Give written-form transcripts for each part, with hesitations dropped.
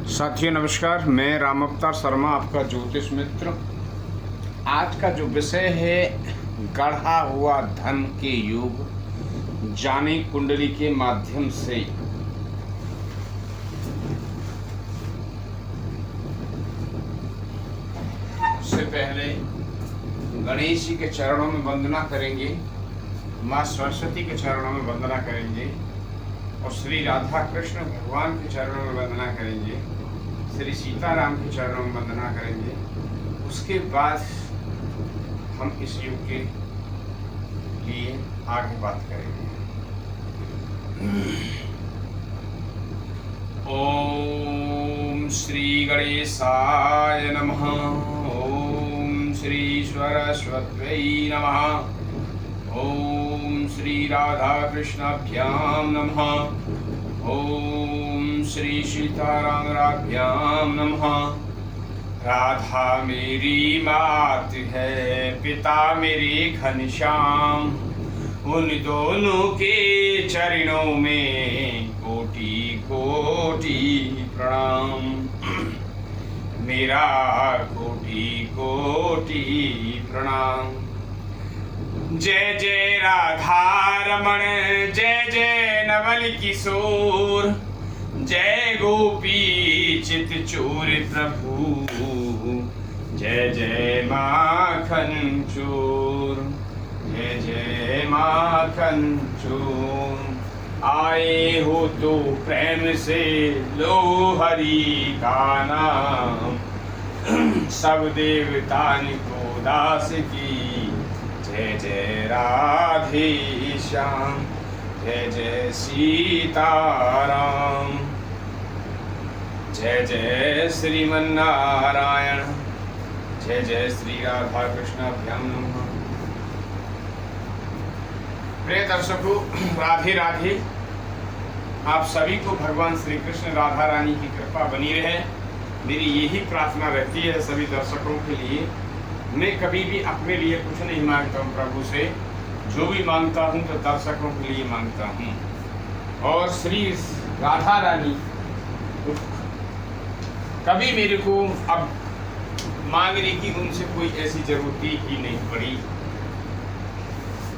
साथियों नमस्कार, मैं राम अवतार शर्मा आपका ज्योतिष मित्र। आज का जो विषय है गढ़ा हुआ धन के योग, जाने कुंडली के माध्यम से। उससे पहले गणेश जी के चरणों में वंदना करेंगे, माँ सरस्वती के चरणों में वंदना करेंगे और श्री राधा कृष्ण भगवान के चरणों में वंदना करेंगे, श्री सीताराम के चरणों में वंदना करेंगे। उसके बाद हम इस युग के लिए आगे बात करेंगे। ओम श्री गणेशाय नमः। ओम श्री सरस्वत्यै नमः। ओम श्री राधा कृष्णाभ्याम नमः। ओम श्री सीताराम नमः। राधा मेरी मात है, पिता मेरे घनश्याम, उन दोनों के चरणों में कोटि कोटि प्रणाम। मेरा कोटि कोटि प्रणाम। जय जय राधा रमण, जय जय नवल किशोर, जय गोपी चित चोर प्रभु, जय जय माखन चोर, जय जय माखन चोर। आए हो तो प्रेम से लो हरि का नाम, सब देवता को दास की। जय जय राधे श्याम, जय जय सीताराम, जय जय श्रीमन्नारायण, जय जय श्री राधा कृष्णाभ्याम नमः। प्रिय दर्शकों, राधे राधे। आप सभी को भगवान श्री कृष्ण राधा रानी की कृपा बनी रहे, मेरी यही प्रार्थना रहती है सभी दर्शकों के लिए। मैं कभी भी अपने लिए कुछ नहीं मांगता हूँ प्रभु से, जो भी मांगता हूँ तो दर्शकों के लिए मांगता हूँ। और श्री राधा रानी कभी मेरे को अब मांगने की उनसे कोई ऐसी जरूरत ही नहीं पड़ी,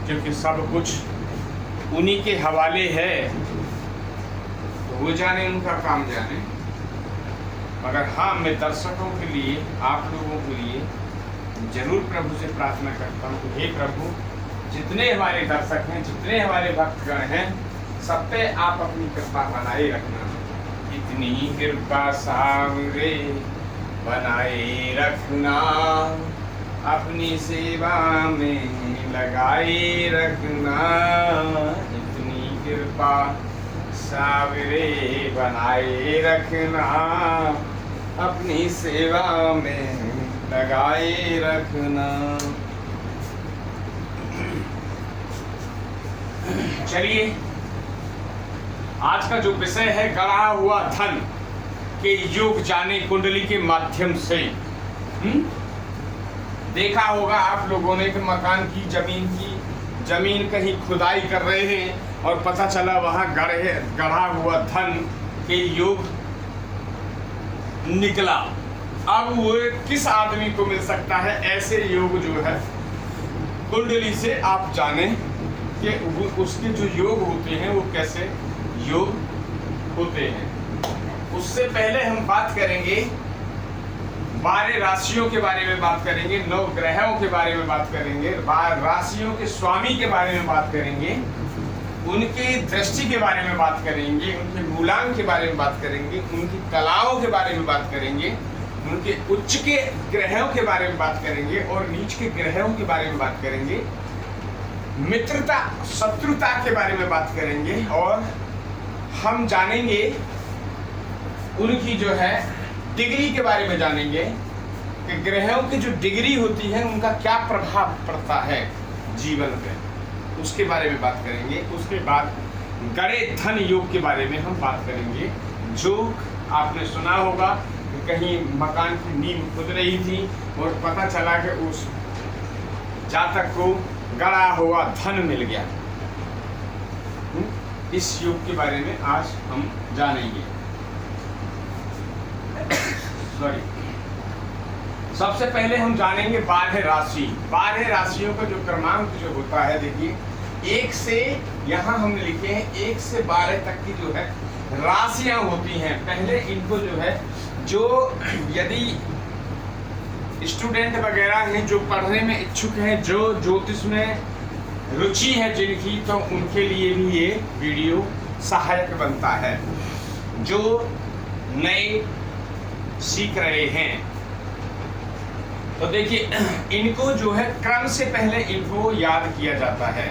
क्योंकि सब कुछ उन्हीं के हवाले है। तो वो जाने, उनका काम जाने। मगर हाँ, मैं दर्शकों के लिए, आप लोगों के लिए जरूर प्रभु से प्रार्थना करता हूँ। हे प्रभु, जितने हमारे दर्शक हैं, जितने हमारे भक्तगण हैं, सब पे आप अपनी कृपा बनाए रखना। इतनी कृपा सामरे बनाए रखना, अपनी सेवा में लगाए रखना। इतनी कृपा सावरे बनाए रखना, अपनी सेवा में लगाए रखना। चलिए, आज का जो विषय है गढ़ा हुआ धन के योग, जाने कुंडली के माध्यम से। देखा होगा आप लोगों ने कि मकान की जमीन कहीं खुदाई कर रहे हैं और पता चला वहां गढ़ा हुआ धन के योग निकला। अब वो किस आदमी को मिल सकता है? ऐसे योग जो है कुंडली से आप जाने कि उसके जो योग होते हैं वो कैसे योग होते हैं। उससे पहले हम बात करेंगे 12 राशियों के बारे में बात करेंगे, 9 ग्रहों के बारे में बात करेंगे, 12 राशियों के स्वामी के बारे में बात करेंगे, उनकी दृष्टि के बारे में बात करेंगे, उनके मूलांक के बारे में बात करेंगे, उनकी कलाओं के बारे में बात करेंगे, उनके उच्च के ग्रहों के बारे में बात करेंगे और नीच के ग्रहों के बारे में बात करेंगे, मित्रता शत्रुता के बारे में बात करेंगे। और हम जानेंगे उनकी जो है डिग्री के बारे में जानेंगे कि ग्रहों की जो डिग्री होती है उनका क्या प्रभाव पड़ता है जीवन पे, उसके बारे में बात करेंगे। उसके बाद गड़े धन योग के बारे में हम बात करेंगे। जो आपने सुना होगा कि कहीं मकान की नींव खुद रही थी और पता चला कि उस जातक को गड़ा हुआ धन मिल गया। इस योग के बारे में आज हम जानेंगे। सॉरी, सबसे पहले हम जानेंगे 12 राशि। 12 राशियों का जो क्रमांक जो होता है, देखिए 1 से, यहाँ हमने लिखे हैं 1 से 12 तक की जो है राशियां होती हैं। पहले इनको जो है, जो यदि स्टूडेंट वगैरह हैं जो पढ़ने में इच्छुक हैं, जो ज्योतिष में रुचि है जिनकी, तो उनके लिए भी ये वीडियो सहायक बनता है, जो नए सीख रहे हैं। तो देखिए इनको जो है क्रम से पहले इनको याद किया जाता है।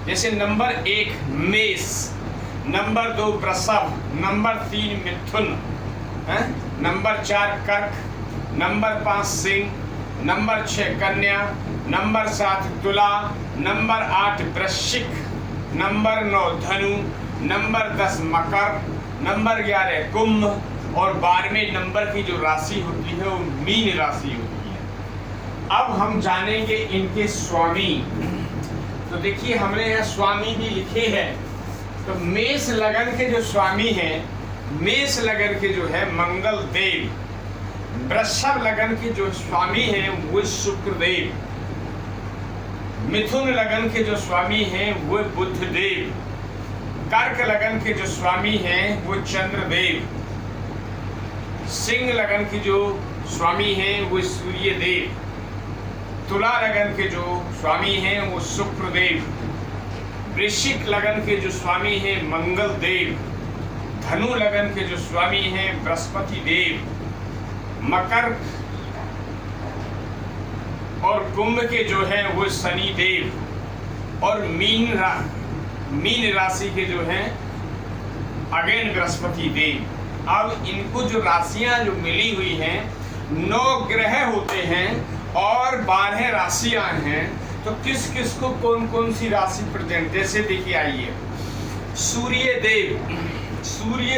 जैसे नंबर 1 मेष, नंबर 2 वृषभ, नंबर 3 मिथुन, नंबर 4 कर्क, नंबर 5 सिंह, नंबर 6 कन्या, नंबर 7 तुला, नंबर 8 वृश्चिक, नंबर 9 धनु, नंबर 10 मकर, नंबर 11 कुंभ, और 12वें नंबर की जो राशि होती है वो मीन राशि होती है। अब हम जानेंगे इनके स्वामी। तो देखिए हमने यहाँ स्वामी भी लिखे हैं। तो मेष लगन के जो स्वामी हैं, मेष लगन के जो है मंगल देव, वृषभ लगन के जो स्वामी हैं वो शुक्र देव, मिथुन लगन के जो स्वामी हैं वो बुध देव, कर्क लगन के जो स्वामी हैं वो चंद्र देव, सिंह लगन की जो स्वामी हैं वो सूर्य देव, तुला लगन के जो स्वामी हैं वो शुक्र देव, वृश्चिक लगन के जो स्वामी हैं मंगल देव, धनु लगन के जो स्वामी हैं बृहस्पति देव, मकर और कुंभ के जो हैं वो शनि देव, और मीन राशि के जो हैं अगेन बृहस्पति देव। अब इनको जो राशियां जो मिली हुई हैं, 9 ग्रह होते हैं और 12 राशियां हैं। तो किस किस को कौन कौन सी राशि प्रेजेंट, जैसे देखिए आइए, सूर्य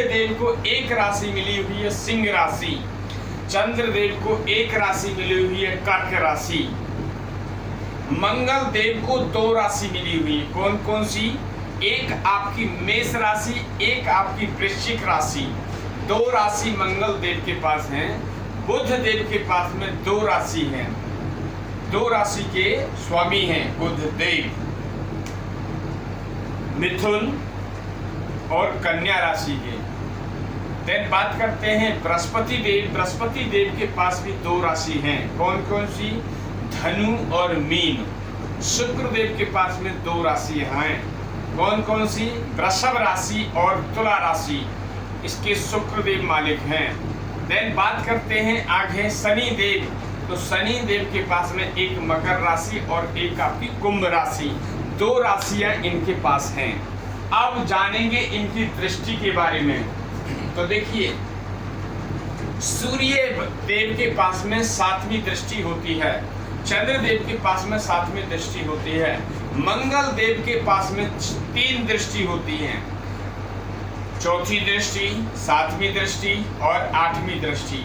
देव को एक राशि मिली हुई है सिंह राशि, चंद्र देव को एक राशि मिली हुई है कर्क राशि, मंगल देव को 2 राशि मिली हुई है, कौन कौन सी, एक आपकी मेष राशि, एक आपकी वृश्चिक राशि, 2 राशि मंगल देव के पास हैं। बुध देव के पास में 2 राशि हैं, 2 राशि के स्वामी हैं बुध देव, मिथुन और कन्या राशि के। देन बात करते हैं बृहस्पति देव। बृहस्पति देव के पास भी 2 राशि हैं, कौन कौन सी, धनु और मीन। शुक्र देव के पास में 2 राशि हैं, कौन कौन सी, वृषभ राशि और तुला राशि, इसके शुक्र देव मालिक हैं। देन बात करते हैं आगे शनि देव। तो शनि देव के पास में एक मकर राशि और एक आपकी कुंभ राशि, 2 राशियां इनके पास हैं। अब जानेंगे इनकी दृष्टि के बारे में। तो देखिए सूर्य देव के पास में 7वीं दृष्टि होती है, चंद्र देव के पास में 7वीं दृष्टि होती है, मंगल देव के पास में 3 दृष्टि होती हैं, 4थी दृष्टि, 7वीं दृष्टि और 8वीं दृष्टि,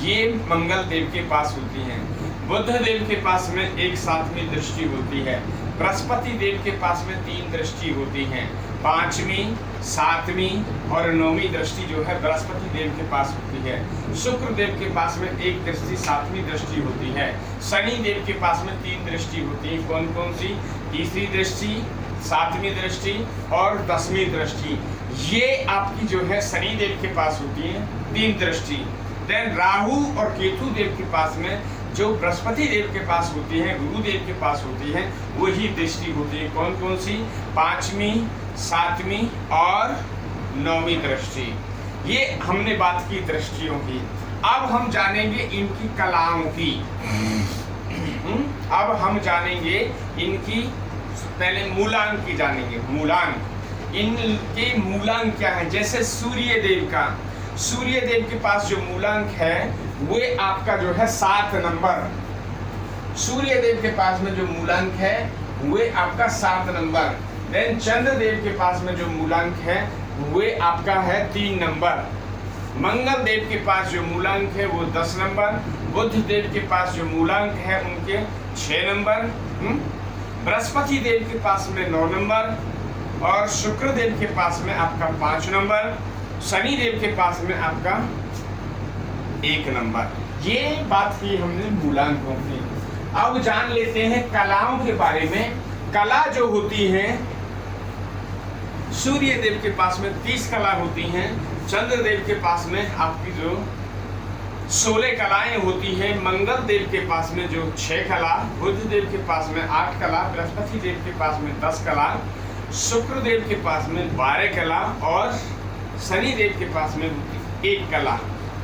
ये मंगल देव के पास होती हैं। बुध देव के पास में एक 7वीं दृष्टि होती है, बृहस्पति देव के पास में 3 दृष्टि होती हैं, 5वीं, 7वीं और 9वीं दृष्टि जो है बृहस्पति देव के पास होती है। शुक्र देव के पास में 1 दृष्टि 7वीं दृष्टि होती है। शनि देव के पास में 3 दृष्टि होती है, कौन कौन सी, तीसरी दृष्टि, 7वीं दृष्टि और 10वीं दृष्टि, ये आपकी जो है शनि देव के पास होती है 3 दृष्टि। देन राहु और केतु देव के पास में जो बृहस्पति देव के पास होती है, गुरुदेव के पास होती है, वही दृष्टि होती है, कौन कौन सी, 5वीं, 7वीं और 9वीं दृष्टि। ये हमने बात की दृष्टियों की। अब हम जानेंगे इनकी कलाओं की। अब हम जानेंगे इनकी, पहले मूलांक की जानेंगे। मूलांक, इनके मूलांक क्या है। जैसे सूर्य देव का, सूर्य देव के पास जो मूलांक है वो आपका जो है 7 नंबर। सूर्य देव के पास में जो मूलांक है वो आपका 7 नंबर। देन चंद्र देव के पास में जो मूलांक है वो आपका है 3 नंबर। मंगल देव के पास जो मूलांक है वो 10 नंबर। बुध देव के पास जो मूलांक है उनके 6 नंबर। बृहस्पति देव के पास में 9 नंबर और शुक्र देव के पास में आपका 5 नंबर। शनि देव के पास में आपका 1 नंबर। ये बात की हमने मूलांकों की। अब जान लेते हैं कलाओं के बारे में। कला जो होती है, सूर्य देव के पास में 30 कला होती हैं, चंद्र देव के पास में आपकी जो 16 कलाएं होती हैं, मंगल देव के पास में जो 6 कला, बुध देव के पास में 8 कला, बृहस्पति देव के पास में 10 कला, शुक्र देव के पास में 12 कला और शनि देव के पास में 1 कला।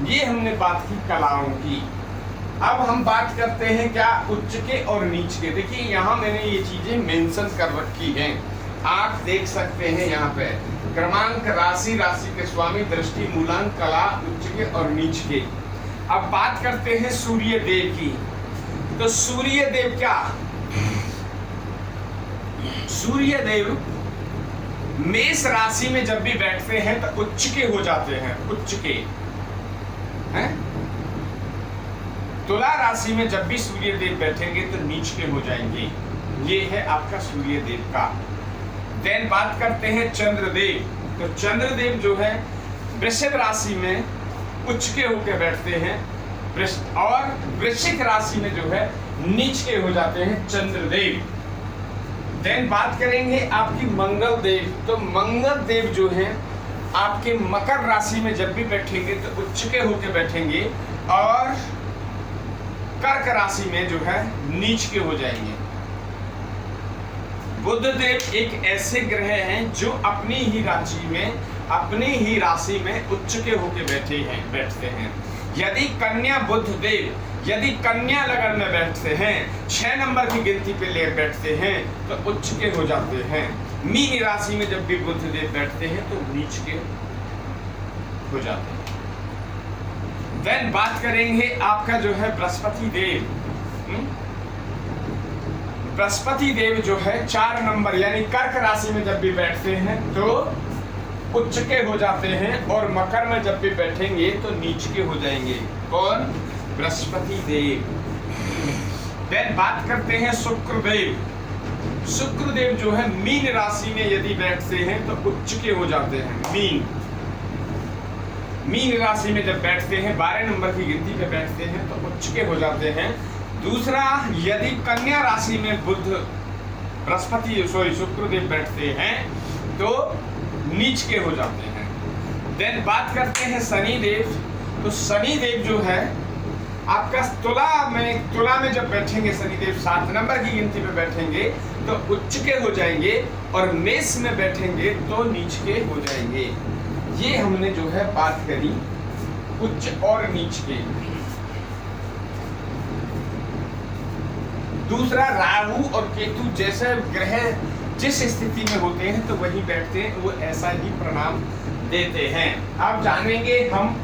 ये हमने बात की कलाओं की। अब हम बात करते हैं क्या उच्च के और नीच के। देखिए यहाँ मैंने ये चीजें मेंशन कर रखी हैं, आप देख सकते हैं यहाँ पे। क्रमांक, राशि, राशि के स्वामी, दृष्टि, मूलांक, कला, उच्च के और नीच के। अब बात करते हैं सूर्य देव की। तो सूर्य देव क्या, सूर्य देव मेष राशि में जब भी बैठते हैं तो उच्च के हो जाते हैं, उच्च के हैं। तुला राशि में जब भी सूर्य देव बैठेंगे तो नीच के हो जाएंगे। ये है आपका सूर्य देव का। देन बात करते हैं चंद्रदेव। तो चंद्रदेव जो है वृषभ राशि में उच्च के होकर बैठते हैं और वृश्चिक राशि में जो है नीच के हो जाते हैं चंद्रदेव। देन बात करेंगे आपकी मंगल देव। तो मंगल देव जो है आपके मकर राशि में जब भी बैठेंगे तो उच्च के होकर बैठेंगे और कर्क राशि में जो है नीच के हो जाएंगे। बुध देव एक ऐसे ग्रह हैं जो अपनी ही राशि में उच्च के होके बैठते हैं। यदि कन्या बुध देव, यदि कन्या लगन में बैठते हैं, 6 नंबर की गिनती पे ले बैठते हैं तो उच्च के हो जाते हैं। मीन राशि में जब भी बुध देव बैठते हैं तो नीच के हो जाते हैं। देन बात करेंगे आपका जो है बृहस्पति देव। बृहस्पति देव जो है 4 नंबर यानी कर्क राशि में जब भी बैठते हैं तो उच्च के हो जाते हैं और मकर में जब भी बैठेंगे तो नीच के हो जाएंगे। कौन? बृहस्पति देव। देन बात करते हैं शुक्रदेव। शुक्रदेव जो है मीन राशि में यदि बैठते हैं तो उच्च के हो जाते हैं। मीन राशि में जब बैठते हैं 12 नंबर की गिनती पे बैठते हैं तो उच्च के हो जाते हैं। दूसरा, यदि कन्या राशि में शुक्रदेव बैठते हैं तो नीच के हो जाते हैं। देन बात करते हैं शनि देव। तो शनि देव जो है आपका तुला में जब बैठेंगे शनिदेव 7 नंबर की गिनती पे बैठेंगे तो उच्च के हो जाएंगे और मेष में बैठेंगे तो नीच के हो जाएंगे। ये हमने जो है बात करी उच्च और नीच के। दूसरा, राहु और केतु जैसे ग्रह जिस स्थिति में होते हैं तो वही बैठते हैं, वो ऐसा ही परिणाम देते हैं। अब जानेंगे हम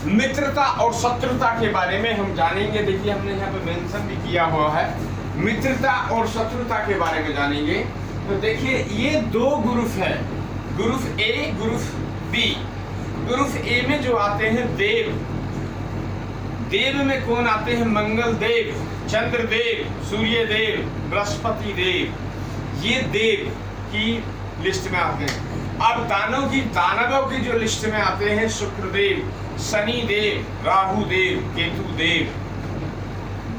मित्रता और शत्रुता के बारे में हम जानेंगे। देखिए हमने यहाँ पे मेंशन भी किया हुआ है, मित्रता और शत्रुता के बारे में जानेंगे। तो देखिए ये 2 ग्रुप है, group A, group B. Group A में जो आते हैं देव, देव में कौन आते हैं? मंगल देव, चंद्र देव, सूर्य देव, बृहस्पति देव। ये देव की लिस्ट में आते हैं। अब दानवों की जो लिस्ट में आते हैं शुक्रदेव, शनि देव, राहु देव, केतु देव।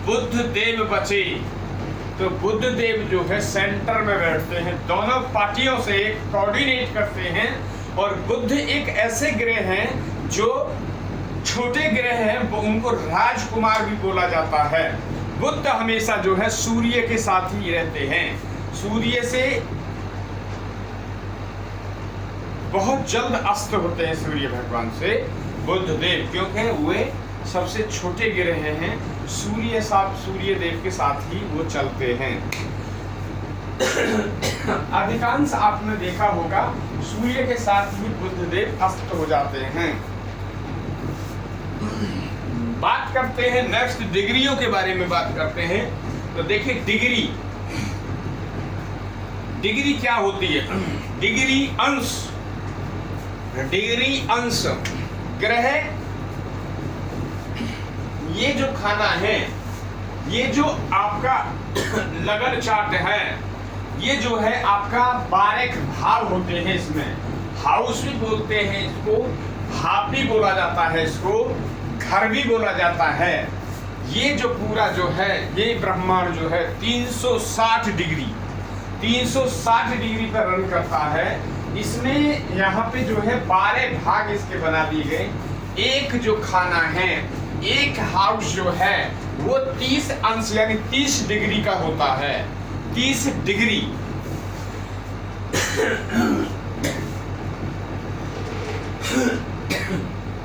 बुध देव बचे तो बुध देव जो है सेंटर में बैठते हैं, दोनों पार्टियों से कोऑर्डिनेट करते हैं। और बुध एक ऐसे ग्रह हैं जो छोटे ग्रह हैं, उनको राजकुमार भी बोला जाता है। बुध हमेशा जो है सूर्य के साथ ही रहते हैं, सूर्य से बहुत जल्द अस्त होते हैं सूर्य भगवान से बुध देव, क्योंकि वे सबसे छोटे ग्रह हैं। सूर्य देव के साथ ही वो चलते हैं। अधिकांश आपने देखा होगा सूर्य के साथ ही बुध देव अस्त हो जाते हैं। बात करते हैं नेक्स्ट डिग्रियों के बारे में बात करते हैं। तो देखिए डिग्री क्या होती है? डिग्री अंश ग्रह, ये जो खाना है, ये जो आपका लगन चार्ट है, ये जो है आपका 12 भाव होते हैं। इसमें हाउस भी बोलते हैं इसको, भाव भी बोला जाता है इसको, घर भी बोला जाता है। ये जो पूरा जो है ये ब्रह्मांड जो है 360 डिग्री पर रन करता है। इसमें यहाँ पे जो है 12 भाग इसके बना दिए गए। एक जो खाना है, एक हाउस जो है वो 30 अंश यानी 30 डिग्री का होता है। 30 डिग्री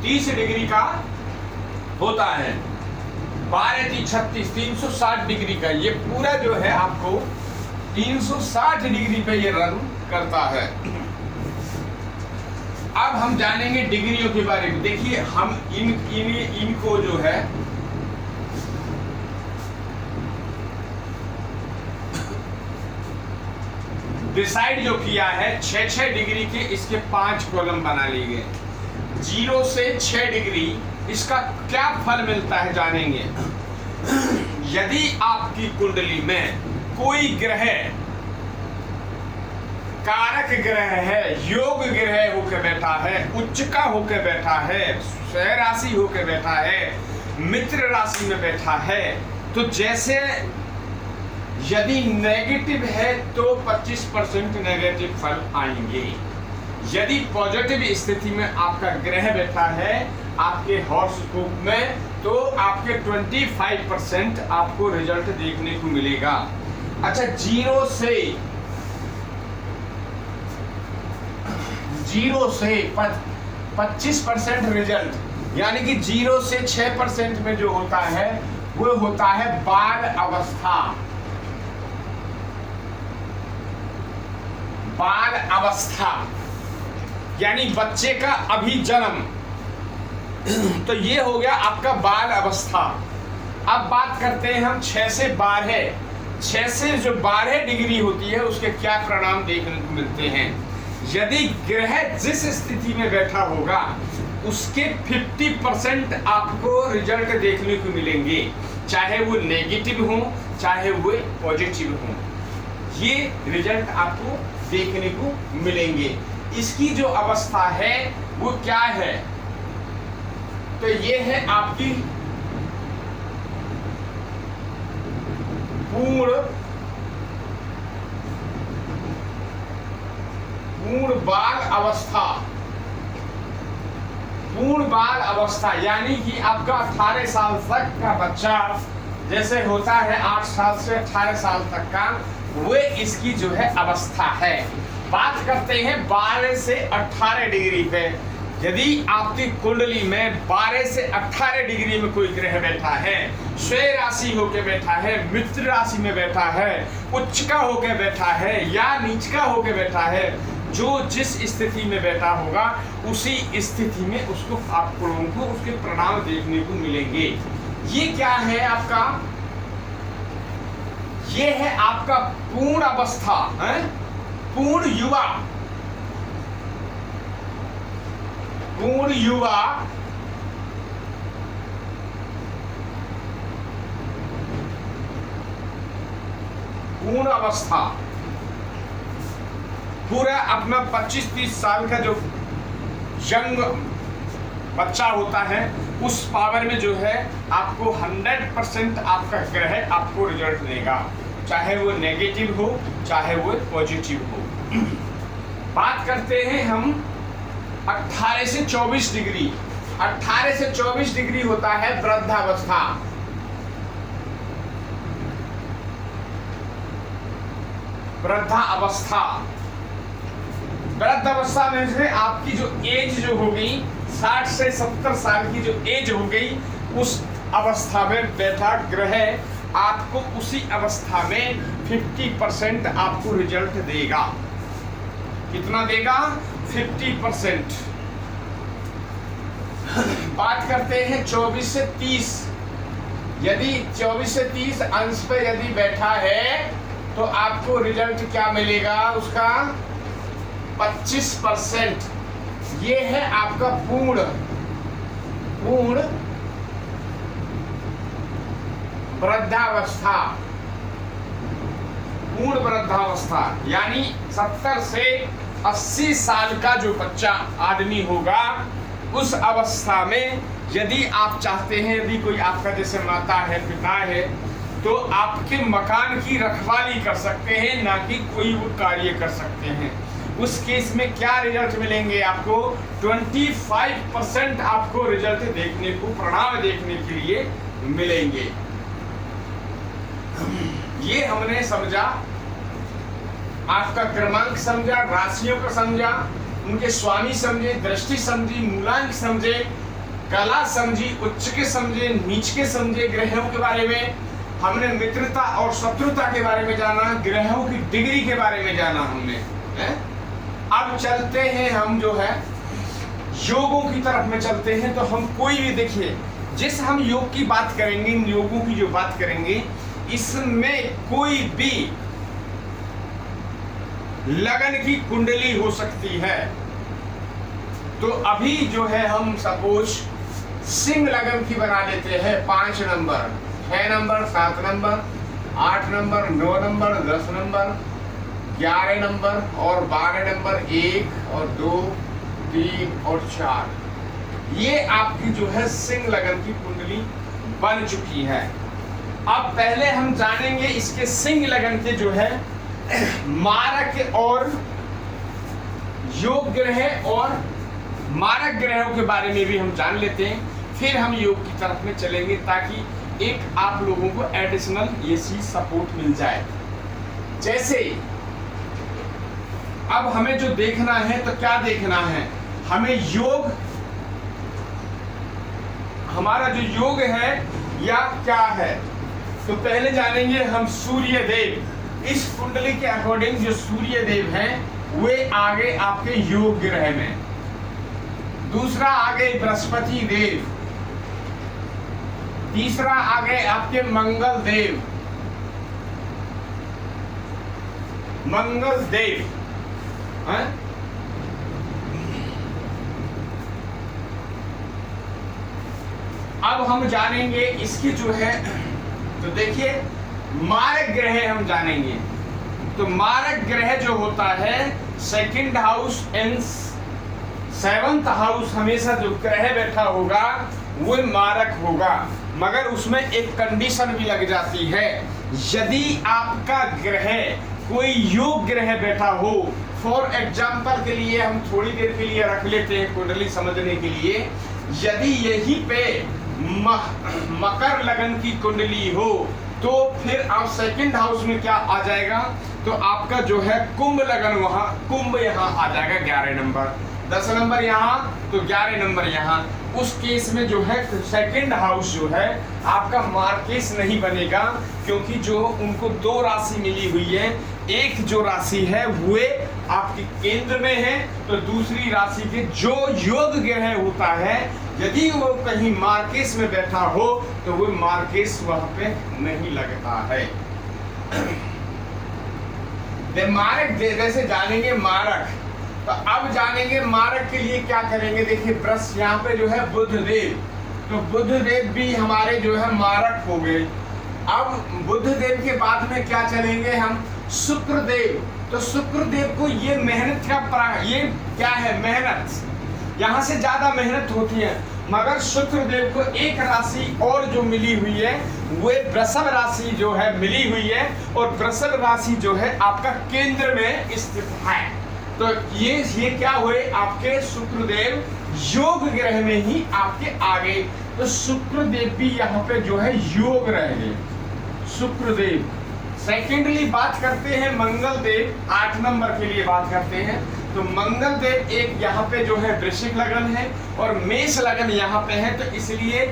30 डिग्री का होता है। 12 3 36 360 डिग्री का ये पूरा जो है आपको 360 डिग्री पे ये रन करता है। अब हम जानेंगे डिग्रियों के बारे में। देखिए हम इनको जो है डिसाइड जो किया है 6 डिग्री के, इसके 5 कॉलम बना लिए गए। 0 से 6 डिग्री इसका क्या फल मिलता है जानेंगे। यदि आपकी कुंडली में कोई ग्रह कारक ग्रह है, योग ग्रह होकर बैठा है, उच्च का होकर बैठा है, स्वयं राशि होकर बैठा है, मित्र राशि में बैठा है, तो जैसे यदि नेगेटिव है तो 25% नेगेटिव फल आएंगे। यदि पॉजिटिव स्थिति में आपका ग्रह बैठा है आपके हॉरोस्कोप में तो आपके 25% आपको रिजल्ट देखने को मिलेगा। अच्छा 0 से 25% रिजल्ट यानी कि 0 से 6% में जो होता है वो होता है बाल अवस्था। बाल अवस्था यानी बच्चे का अभी जन्म, तो ये हो गया आपका बाल अवस्था। अब बात करते हैं हम 6 से 12। 6 से जो 12 डिग्री होती है उसके क्या परिणाम देखने को मिलते हैं। यदि ग्रह जिस स्थिति में बैठा होगा उसके 50% आपको रिजल्ट देखने को मिलेंगे, चाहे वो नेगेटिव हो चाहे वो पॉजिटिव हो, ये रिजल्ट आपको देखने को मिलेंगे। इसकी जो अवस्था है वो क्या है, तो ये है आपकी पूर्ण बाल अवस्था। पूर्ण बाल अवस्था यानी कि आपका 18 साल तक का बच्चा जैसे होता है 8 साल से 18 साल तक का, वो इसकी जो है अवस्था है। बात करते हैं 12 से 18 डिग्री पे। यदि आपकी कुंडली में 12 से 18 डिग्री में कोई ग्रह बैठा है, स्वयं राशि होकर बैठा है, मित्र राशि में बैठा है, उच्च का होकर बैठा है या नीच का होकर बैठा है, जो जिस स्थिति में बैठा होगा उसी स्थिति में उसको आप लोगों को उसके परिणाम देखने को मिलेंगे। ये क्या है आपका, ये है आपका पूर्ण अवस्था है, पूर्ण युवा। पूर्ण युवा पूर्ण अवस्था पूरा अपना 25-30 साल का जो यंग बच्चा होता है उस पावर में जो है आपको 100% आपका ग्रह आपको रिजल्ट देगा, चाहे वो नेगेटिव हो चाहे वो पॉजिटिव हो। बात करते हैं हम 18 से 24 डिग्री। 18 से 24 डिग्री होता है वृद्धावस्था। वृद्धावस्था वृद्धावस्था में से आपकी जो एज जो हो गई 60 से 70 साल की जो एज हो गई, उस अवस्था में बैठा ग्रह आपको उसी अवस्था में 50% आपको रिजल्ट देगा। कितना देगा? 50%। बात करते हैं 24 से 30। यदि 24 से 30 अंश पे यदि बैठा है तो आपको रिजल्ट क्या मिलेगा उसका? 25%। ये है आपका पूर्ण वृद्धावस्था। पूर्ण वृद्धावस्था यानी 70 से 80 साल का जो बच्चा आदमी होगा उस अवस्था में यदि आप चाहते हैं, यदि कोई आपका जैसे माता है, पिता है, तो आपके मकान की रखवाली कर सकते हैं, ना कि कोई वो कार्य कर सकते हैं। उस केस में क्या रिजल्ट मिलेंगे आपको? 25% आपको रिजल्ट देखने को, परिणाम देखने के लिए मिलेंगे। ये हमने समझा, आपका क्रमांक समझा, राशियों का समझा, उनके स्वामी समझे, दृष्टि समझी, मूलांक समझे, कला समझी, उच्च के समझे, नीच के समझे, ग्रहों के बारे में हमने, मित्रता और शत्रुता के बारे में जाना, ग्रहों की डिग्री के बारे में जाना हमने है? अब चलते हैं हम जो है योगों की तरफ में चलते हैं। तो हम कोई भी देखिए, जिस हम योग की बात करेंगे, इन योगों की जो बात करेंगे, इसमें कोई भी लगन की कुंडली हो सकती है। तो अभी जो है हम सपोज सिंह लगन की बना लेते हैं, 5 number, 6 number, 7 number, 8 number, 9 number, 10 number, 11 number और 12 नंबर, 1 और 2, 3 और 4। ये आपकी जो है सिंह लगन की कुंडली बन चुकी है। अब पहले हम जानेंगे इसके सिंह लगन के जो है मारक और योग ग्रह और मारक ग्रहों के बारे में भी हम जान लेते हैं, फिर हम योग की तरफ में चलेंगे, ताकि एक आप लोगों को एडिशनल ये चीज सपोर्ट मिल जाए। जैसे अब हमें जो देखना है, तो क्या देखना है हमें? योग, हमारा जो योग है या क्या है, तो पहले जानेंगे हम सूर्य देव। इस कुंडली के अकॉर्डिंग जो सूर्य देव हैं वे आगे आपके योग ग्रह में, दूसरा आगे बृहस्पति देव, तीसरा आगे आपके मंगल देव, मंगल देव है? अब हम जानेंगे इसकी जो है, तो देखिए मारक ग्रह हम जानेंगे। तो मारक ग्रह जो होता है, 2nd house and 7th house, हमेशा जो ग्रह बैठा होगा वो मारक होगा, मगर उसमें एक कंडीशन भी लग जाती है। यदि आपका ग्रह कोई योग ग्रह बैठा हो, फॉर एग्जाम्पल के लिए हम थोड़ी देर के लिए रख लेते हैं कुंडली समझने के लिए, यदि यहीं पे मकर लगन की कुंडली हो, तो फिर आप 2nd हाउस में क्या आ जाएगा? तो आपका जो है कुंभ लगन, वहां कुंभ यहाँ आ जाएगा 11 नंबर, 10 नंबर यहाँ, तो 11 नंबर यहाँ। उस केस में जो है 2nd हाउस जो है आपका मार्केस नहीं बनेगा, क्योंकि जो उनको 2 राशि मिली हुई है, एक जो राशि है वे आपके केंद्र में है, तो दूसरी राशि के जो योग ग्रह होता है, यदि वो कहीं मार्केस में बैठा हो तो वो मार्केस वहां पे नहीं लगता है। मारक जैसे जानेंगे मारक, तो अब जानेंगे मारक के लिए क्या करेंगे। देखिए ब्रश यहाँ पे जो है बुध देव, तो बुध देव भी हमारे जो है मारक हो गए। अब बुध देव के बाद में क्या चलेंगे हम? शुक्र देव। तो शुक्र देव को ये मेहनत का ये क्या है? मेहनत, यहाँ से ज्यादा मेहनत होती है, मगर शुक्र देव को एक राशि और जो मिली हुई है वो वृषभ राशि जो है मिली हुई है, और वृषभ राशि जो है आपका केंद्र में स्थित है। तो ये क्या हुए? आपके शुक्रदेव योग ग्रह में ही आपके आगे, तो शुक्रदेव भी यहाँ पे जो है योग रहे शुक्रदेव। सेकेंडली बात करते हैं मंगल देव, 8 नंबर के लिए बात करते हैं। तो मंगल देव एक यहाँ पे जो है वृश्चिक लगन है और मेष लगन यहाँ पे है, तो इसलिए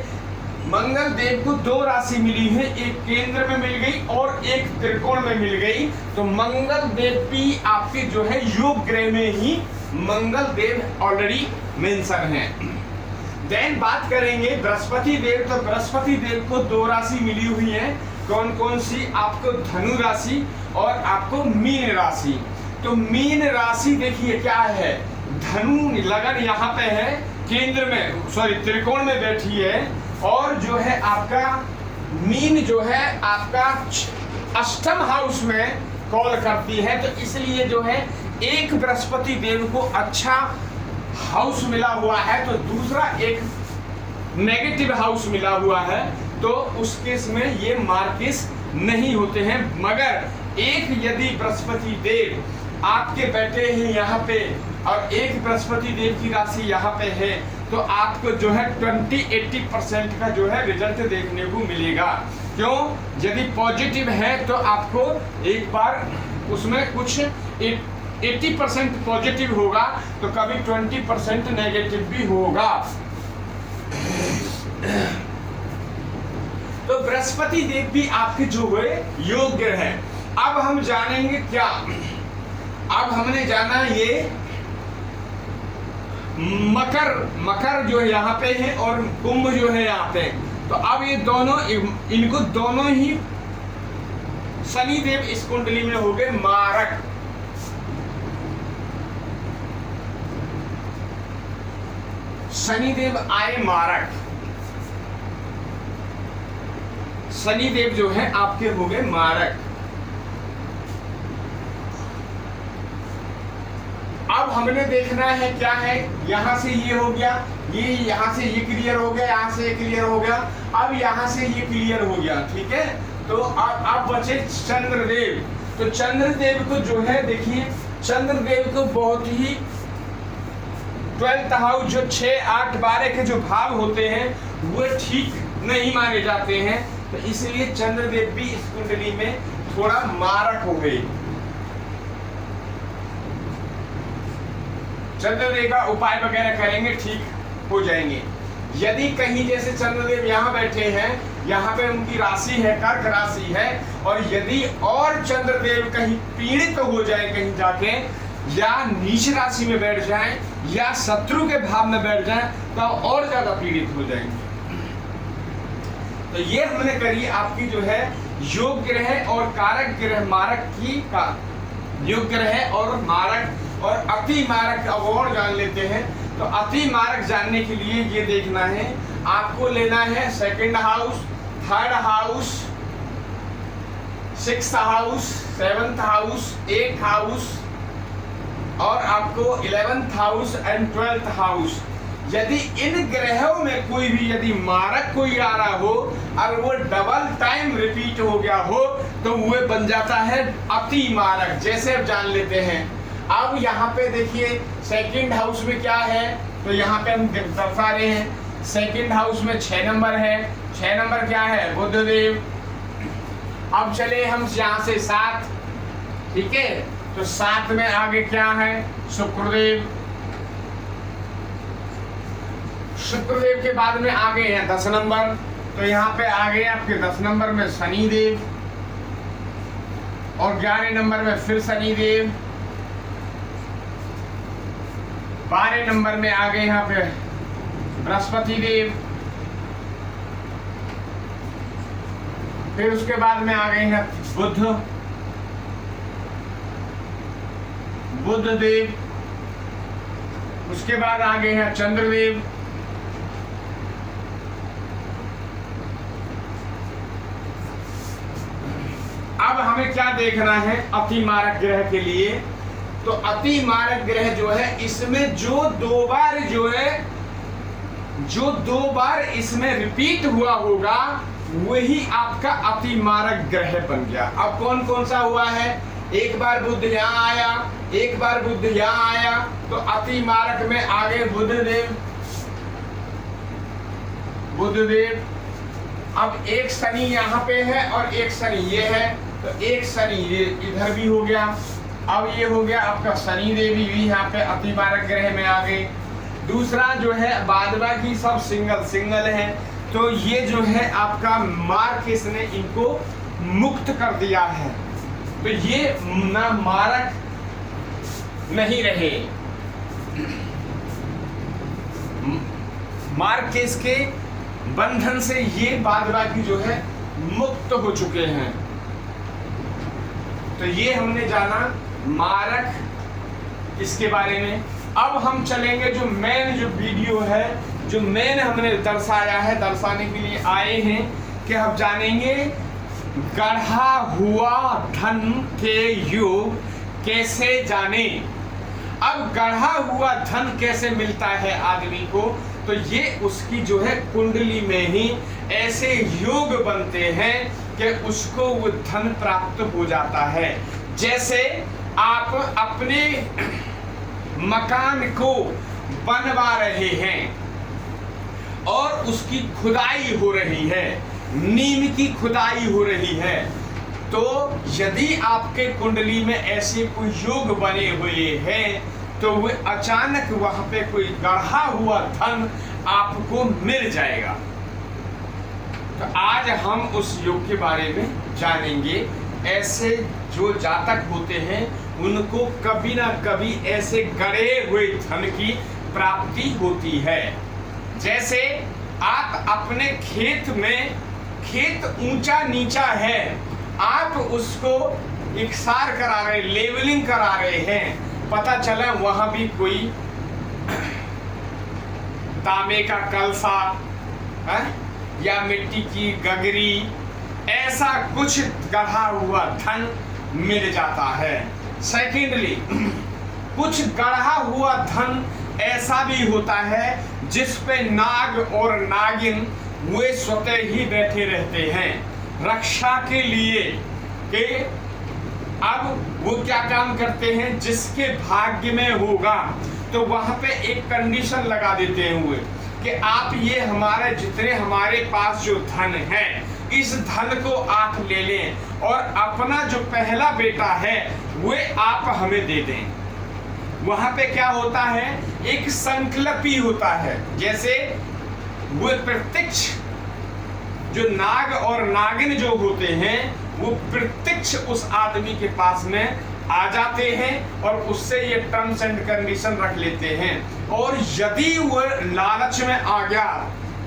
मंगल देव को 2 राशि मिली है, एक केंद्र में मिल गई और एक त्रिकोण में मिल गई। तो मंगल देव भी आपके जो है योग ग्रह में ही मंगल देव ऑलरेडी मेंशन है। देन बात करेंगे बृहस्पति देव। तो बृहस्पति देव को 2 राशि मिली हुई है, कौन कौन सी? आपको धनु राशि और आपको मीन राशि। तो मीन राशि देखिए क्या है, धनु लगन यहाँ पे है केंद्र में, सॉरी त्रिकोण में बैठी है, और जो है आपका मीन जो है आपका 8th हाउस में कॉल करती है। तो इसलिए जो है एक बृहस्पति देव को अच्छा हाउस मिला हुआ है तो दूसरा एक नेगेटिव हाउस मिला हुआ है, तो उस केस में ये मार्किस नहीं होते हैं। मगर एक यदि बृहस्पति देव आपके बैठे हैं यहाँ पे और एक बृहस्पति देव की राशि यहाँ पे है, तो आपको जो है 20-80% का जो है रिजल्ट देखने को मिलेगा। क्यों? यदि पॉजिटिव है तो आपको एक बार उसमें कुछ 80% पॉजिटिव होगा तो कभी 20% नेगेटिव भी होगा। तो बृहस्पति देव भी आपके जो हुए योग्य है। अब हम जानेंगे क्या, अब हमने जाना ये मकर जो यहाँ पे है और कुंभ जो है यहाँ पे, तो अब ये दोनों, इनको दोनों ही शनि देव इस कुंडली में हो गए मारक। शनि देव आए मारक, शनि देव जो है आपके हो गए मारक। अब हमने देखना है क्या है, यहां से ये हो गया, ये यहां से ये क्लियर हो गया, यहां से ये क्लियर हो गया, अब यहां से ये क्लियर हो गया, ठीक है। तो अब बचे चंद्रदेव। तो चंद्रदेव को जो है देखिए, चंद्रदेव को बहुत ही 12th हाउस जो 6, 8, 12 के जो भाव होते हैं वो ठीक नहीं माने जाते हैं, तो इसलिए चंद्रदेव भी इस कुंडली में थोड़ा मारक हो गए। चंद्रदेव का उपाय वगैरह करेंगे, ठीक हो जाएंगे। यदि कहीं जैसे चंद्रदेव यहाँ बैठे हैं, यहाँ पे उनकी राशि है कर्क राशि है, और यदि और चंद्रदेव कहीं पीड़ित हो जाए कहीं जाके, या नीच राशि में बैठ जाएं या शत्रु के भाव में बैठ जाएं, तो और ज्यादा पीड़ित हो जाएंगे। तो ये हमने करी आपकी जो है योग ग्रह और कारक ग्रह मारक की का योग ग्रह और मारक और अति मारक अब और जान लेते हैं। तो अति मारक जानने के लिए ये देखना है, आपको लेना है 2nd house, 3rd house, 6th house, 7th house, 8th house और आपको 11th house and 12th house. यदि इन ग्रहों में कोई भी यदि मारक कोई आ रहा हो और वो डबल टाइम रिपीट हो गया हो, तो वो बन जाता है अति मारक। जैसे अब जान लेते हैं, अब यहाँ पे देखिए 2nd हाउस में क्या है, तो यहाँ पे हम दर्शा रहे हैं 2nd हाउस में 6 नंबर है। 6 नंबर क्या है? बुधदेव। अब चले हम यहाँ से 7, ठीक है, तो 7 में आगे क्या है? शुक्रदेव। शुक्रदेव के बाद में आगे है 10 नंबर, तो यहाँ पे आगे आपके 10 नंबर में शनिदेव और 11 नंबर में फिर शनिदेव। 12 नंबर में आगे यहाँ पे बृहस्पति देव। फिर उसके बाद में आ गए हैं बुध देव। उसके बाद आ गए हैं चंद्रदेव। अब हमें क्या देखना है अति मारक ग्रह के लिए? तो अति मारक ग्रह जो है, इसमें जो दो बार इसमें रिपीट हुआ होगा वही आपका अति मारक ग्रह बन गया। अब कौन कौन सा हुआ है? एक बार बुध यहाँ आया, एक बार बुध यहाँ आया, तो अति मारक में आगे बुधदेव। अब एक शनि यहाँ पे है और एक शनि ये है, तो एक शनि ये इधर भी हो गया। अब ये हो गया आपका शनि देवी भी यहाँ पे अति मारक ग्रह में आ गए। दूसरा जो है बाद बाकी सब सिंगल है, तो ये जो है आपका मार्किस ने इनको मुक्त कर दिया है, तो ये ना मारक नहीं रहे। मार्किस के बंधन से ये बाद बाकी जो है मुक्त हो चुके हैं। तो ये हमने जाना मारक इसके बारे में। अब हम चलेंगे जो मेन जो वीडियो है, जो मेन हमने दर्शाया है, दर्शाने के लिए आए हैं कि हम जानेंगे गढ़ा हुआ धन के योग कैसे जाने। अब गढ़ा हुआ धन कैसे मिलता है आदमी को, तो ये उसकी जो है कुंडली में ही ऐसे योग बनते हैं कि उसको वो धन प्राप्त हो जाता है। जैसे आप अपने मकान को बनवा रहे हैं और उसकी खुदाई हो रही है, नींव की खुदाई हो रही है, तो यदि आपके कुंडली में ऐसे कोई योग बने हुए हैं तो वो अचानक वहां पे कोई गढ़ा हुआ धन आपको मिल जाएगा। तो आज हम उस योग के बारे में जानेंगे। ऐसे जो जातक होते हैं उनको कभी ना कभी ऐसे गड़े हुए धन की प्राप्ति होती है। जैसे आप अपने खेत में, खेत ऊंचा नीचा है, आप उसको इकसार करा रहे, लेवलिंग करा रहे हैं, पता चला वहां भी कोई तांबे का कलसा है या मिट्टी की गगरी, ऐसा कुछ गढ़ा हुआ धन मिल जाता है। सेकेंडली, कुछ गढ़ा हुआ धन ऐसा भी होता है जिस पे नाग और नागिन वे स्वतः ही बैठे रहते हैं रक्षा के लिए। कि अब वो क्या काम करते हैं, जिसके भाग्य में होगा तो वहां पे एक कंडीशन लगा देते हैं हुए कि आप ये हमारे जितने हमारे पास जो धन है इस धन को आप ले लें और अपना जो पहला बेटा है वो आप हमें दे दें। वहां पे क्या होता है, एक संकल्प ही होता है। जैसे वो प्रत्यक्ष जो नाग और नागिन जो होते हैं वो प्रत्यक्ष उस आदमी के पास में आ जाते हैं और उससे ये टर्म्स एंड कंडीशन रख लेते हैं। और यदि वो लालच में आ गया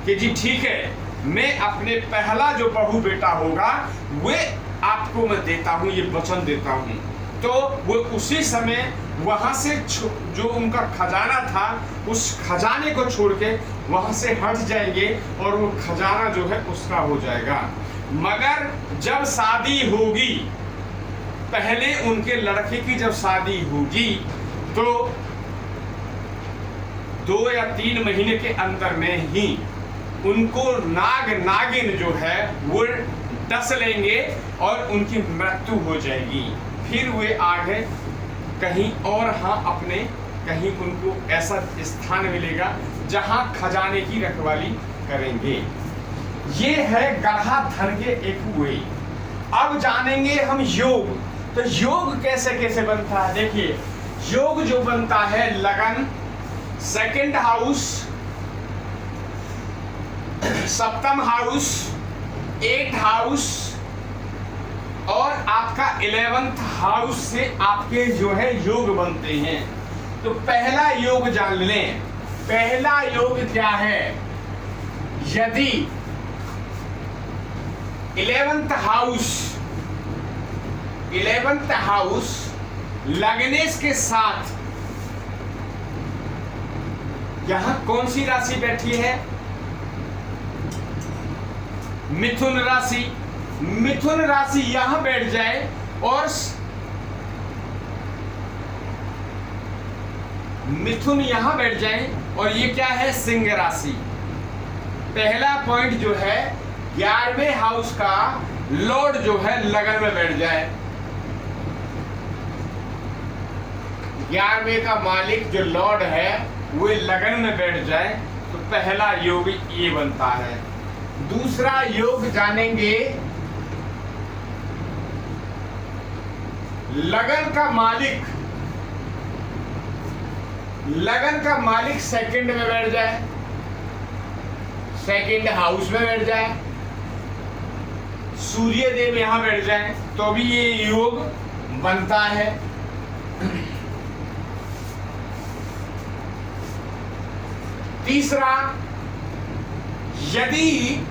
कि जी ठीक है, मैं अपने पहला जो बहू बेटा होगा वे आपको मैं देता हूं, ये वचन देता हूं, तो वो उसी समय वहां से जो उनका खजाना था उस खजाने को छोड़ के वहां से हट जाएंगे और वो खजाना जो है उसका हो जाएगा। मगर जब शादी होगी, पहले उनके लड़के की जब शादी होगी तो 2 या 3 महीने के अंदर में ही उनको नाग नागिन जो है वो डस लेंगे और उनकी मृत्यु हो जाएगी। फिर वे आगे कहीं और अपने कहीं उनको ऐसा स्थान मिलेगा जहां खजाने की रखवाली करेंगे। ये है गढ़ा धन के एक वे। अब जानेंगे हम योग। तो योग कैसे कैसे बनता है। देखिए, योग जो बनता है लगन, सेकंड हाउस, सप्तम हाउस, 8th हाउस और आपका 11th हाउस से आपके जो है योग बनते हैं। तो पहला योग जान लें। पहला योग क्या है, यदि 11th हाउस लगनेश के साथ यहां कौन सी राशि बैठी है, मिथुन राशि। मिथुन राशि यहां बैठ जाए और मिथुन यहां बैठ जाए और ये क्या है, सिंह राशि। पहला पॉइंट जो है 11वें हाउस का लॉर्ड जो है लगन में बैठ जाए। 11वें का मालिक जो लॉर्ड है वो लगन में बैठ जाए तो पहला योग ये बनता है। दूसरा योग जानेंगे, लगन का मालिक सेकंड में बैठ जाए, सेकंड हाउस में बैठ जाए, सूर्य देव यहां बैठ जाए तो भी ये योग बनता है। तीसरा, यदि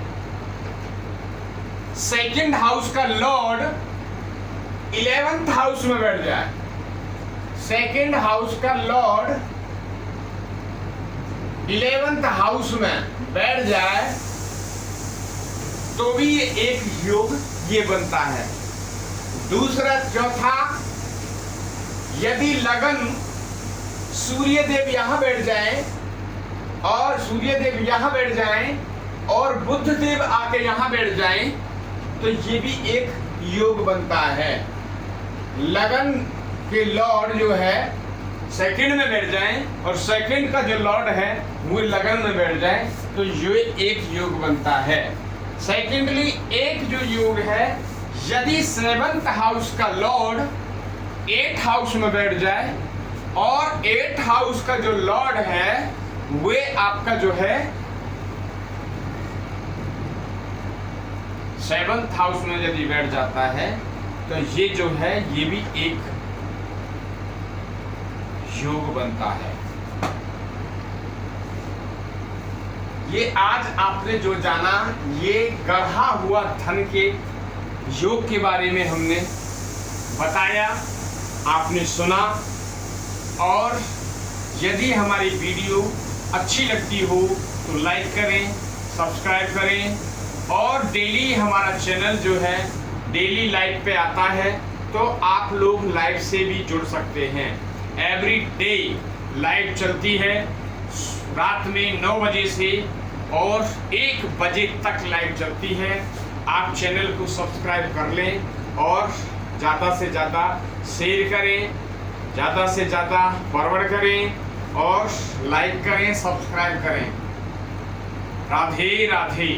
सेकंड हाउस का लॉर्ड 11th हाउस में बैठ जाए, सेकंड हाउस का लॉर्ड 11th हाउस में बैठ जाए तो भी ये एक योग ये बनता है। दूसरा, चौथा, यदि लगन सूर्य देव यहाँ बैठ जाएं और सूर्य देव यहाँ बैठ जाएं और बुध देव आके यहाँ बैठ जाएं, तो ये भी एक योग बनता है। लगन के लॉर्ड जो है सेकंड में बैठ जाएं और सेकंड का जो लॉर्ड है वो लगन में बैठ जाए, तो ये एक योग बनता है। सेकेंडली एक जो योग है, यदि 7th हाउस का लॉर्ड 8th हाउस में बैठ जाए और 8th हाउस का जो लॉर्ड है वे आपका जो है 7th हाउस में यदि बैठ जाता है, तो ये जो है ये भी एक योग बनता है। ये आज आपने जो जाना, ये गढ़ा हुआ धन के योग के बारे में हमने बताया, आपने सुना। और यदि हमारी वीडियो अच्छी लगती हो तो लाइक करें, सब्सक्राइब करें। और डेली हमारा चैनल जो है डेली लाइव पे आता है, तो आप लोग लाइव से भी जुड़ सकते हैं। एवरी डे लाइव चलती है रात में 9 बजे से और 1 बजे तक लाइव चलती है। आप चैनल को सब्सक्राइब कर लें और ज़्यादा से ज़्यादा शेयर करें, ज़्यादा से ज़्यादा फॉरवर्ड करें और लाइक करें, सब्सक्राइब करें। राधे राधे।